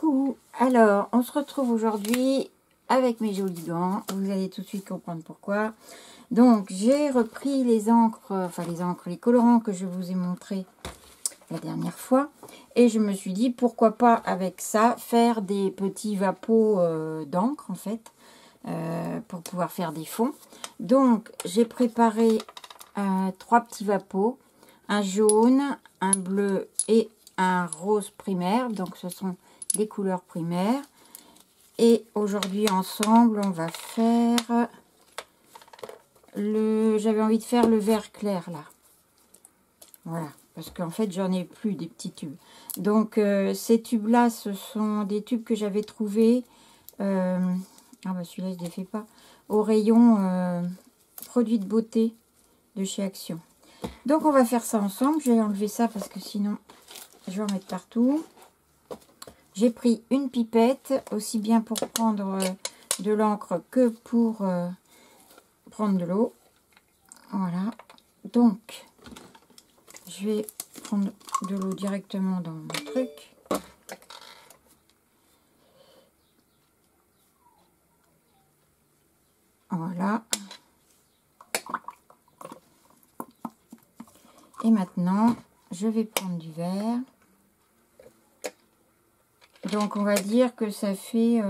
Coucou, alors on se retrouve aujourd'hui avec mes jolis gants, vous allez tout de suite comprendre pourquoi. Donc j'ai repris les encres, les colorants que je vous ai montrés la dernière fois, et je me suis dit pourquoi pas avec ça faire des petits vapeaux d'encre en fait, pour pouvoir faire des fonds. Donc j'ai préparé 3 petits vapeaux, un jaune, un bleu et un rose primaire, donc ce sont les couleurs primaires. Et aujourd'hui ensemble on va faire j'avais envie de faire le vert clair là, voilà, parce qu'en fait j'en ai plus des petits tubes. Donc ces tubes là, ce sont des tubes que j'avais trouvés ah bah celui-là je ne les fais pas, au rayon produits de beauté de chez Action. Donc on va faire ça ensemble. Je vais enlever ça parce que sinon je vais en mettre partout. J'ai pris une pipette, aussi bien pour prendre de l'encre que pour prendre de l'eau. Voilà. Donc, je vais prendre de l'eau directement dans mon truc. Voilà. Et maintenant, je vais prendre du verre. Donc on va dire que ça fait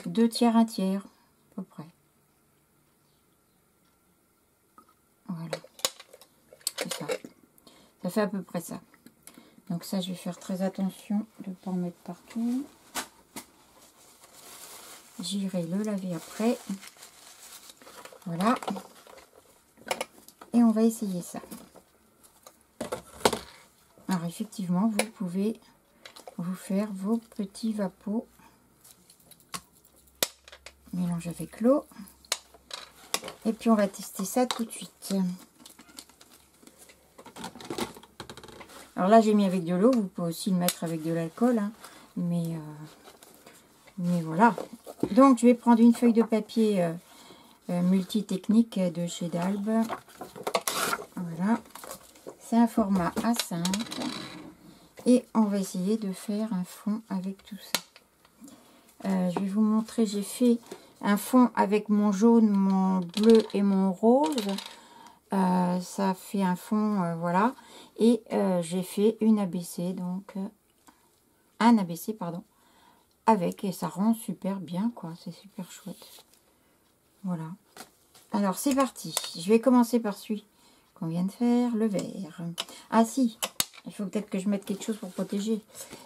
2 tiers, 1 tiers à peu près. Voilà, c'est ça. Ça fait à peu près ça. Donc ça, je vais faire très attention de ne pas en mettre partout. J'irai le laver après. Voilà. Et on va essayer ça. Alors effectivement, vous pouvez vous faire vos petits vapeaux. Mélange avec l'eau. Et puis on va tester ça tout de suite. Alors là j'ai mis avec de l'eau, vous pouvez aussi le mettre avec de l'alcool, hein, mais voilà. Donc je vais prendre une feuille de papier multitechnique de chez Dalb. Voilà. C'est un format A5. Et on va essayer de faire un fond avec tout ça. Je vais vous montrer, j'ai fait un fond avec mon jaune, mon bleu et mon rose. Ça fait un fond, voilà. Et j'ai fait une ABC, donc un ABC, pardon, avec, et ça rend super bien, quoi. C'est super chouette. Voilà. Alors, c'est parti. Je vais commencer par celui qu'on vient de faire, le vert. Ah si, il faut peut-être que je mette quelque chose pour protéger.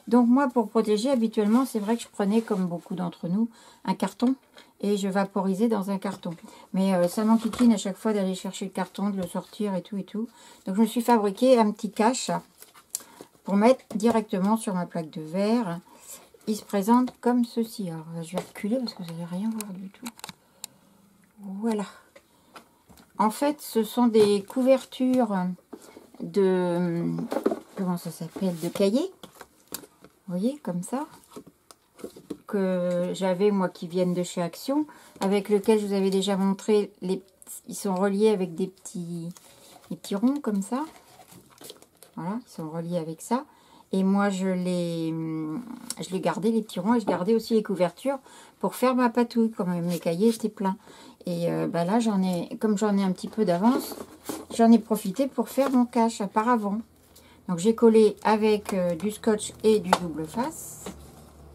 Donc moi, pour protéger, habituellement, c'est vrai que je prenais, comme beaucoup d'entre nous, un carton et je vaporisais dans un carton. Mais ça m'enquiquine à chaque fois d'aller chercher le carton, de le sortir et tout et tout. Donc je me suis fabriqué un petit cache pour mettre directement sur ma plaque de verre. Il se présente comme ceci. Alors je vais reculer parce que vous n'allez rien voir du tout. Voilà. En fait, ce sont des couvertures de... comment ça s'appelle, de cahiers, vous voyez, comme ça, que j'avais moi, qui viennent de chez Action, avec lequel je vous avais déjà montré, ils sont reliés avec des petits ronds comme ça, voilà, ils sont reliés avec ça, et moi je les gardais les petits ronds, et je gardais aussi les couvertures pour faire ma patouille, quand même mes cahiers étaient pleins, et bah là comme j'en ai un petit peu d'avance, j'en ai profité pour faire mon cache auparavant. Donc j'ai collé avec du scotch et du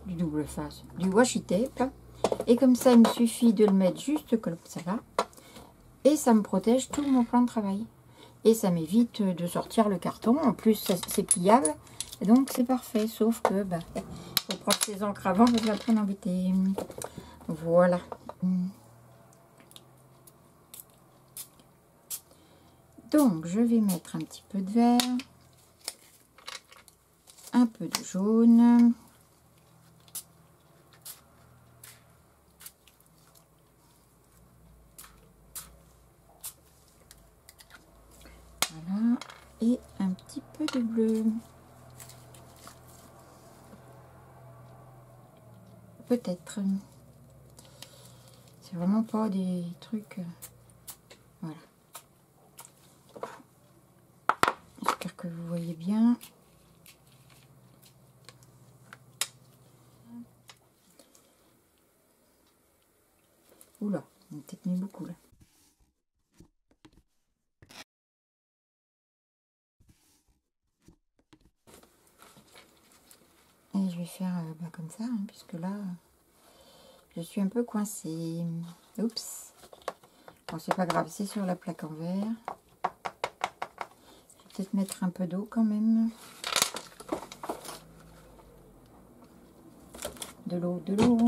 du washi tape. Et comme ça, il me suffit de le mettre juste comme ça là. Et ça me protège tout mon plan de travail. Et ça m'évite de sortir le carton. En plus, c'est pliable. Et donc c'est parfait. Sauf que, bah, faut prendre ses encres avant, vous allez en embêter. Voilà. Donc je vais mettre un petit peu de vert. Un peu de jaune. Voilà. Et un petit peu de bleu. Peut-être. C'est vraiment pas des trucs... voilà. J'espère que vous voyez bien. peut-être mis beaucoup là. Et je vais faire comme ça, hein, puisque là, je suis un peu coincée. Oups. Bon, c'est pas grave, c'est sur la plaque en verre. Je vais peut-être mettre un peu d'eau quand même. De l'eau, de l'eau.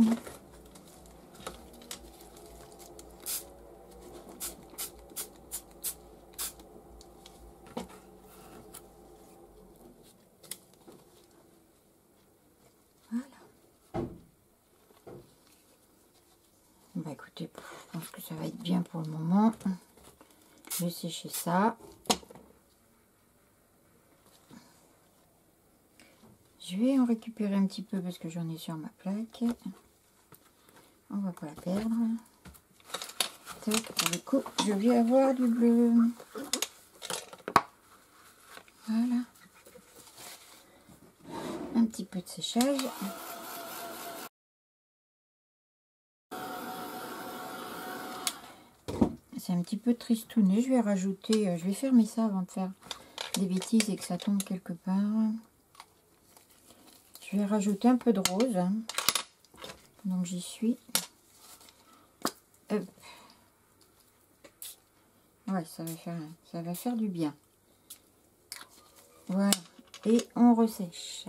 Bah écoutez, je pense que ça va être bien pour le moment. Je vais sécher ça. Je vais en récupérer un petit peu parce que j'en ai sur ma plaque. On va pas la perdre. Tac, pour le coup, je vais avoir du bleu. Voilà. Un petit peu de séchage. C'est un petit peu tristouné. Je vais rajouter, je vais fermer ça avant de faire des bêtises et que ça tombe quelque part. Je vais rajouter un peu de rose. Donc j'y suis. Hop. Ouais, ça va faire du bien. Voilà. Et on ressèche.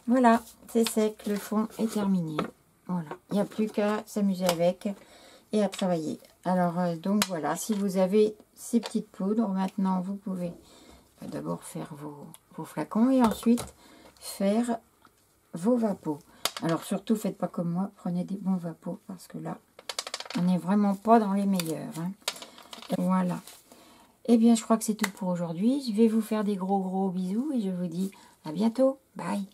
Voilà, c'est sec, le fond est terminé. Voilà, il n'y a plus qu'à s'amuser avec et à travailler. Alors, donc voilà, si vous avez ces petites poudres, maintenant vous pouvez d'abord faire vos flacons et ensuite faire vos vapos. Alors surtout, faites pas comme moi, prenez des bons vapos parce que là, on n'est vraiment pas dans les meilleurs. Hein. Voilà. Eh bien, je crois que c'est tout pour aujourd'hui. Je vais vous faire des gros bisous et je vous dis à bientôt. Bye.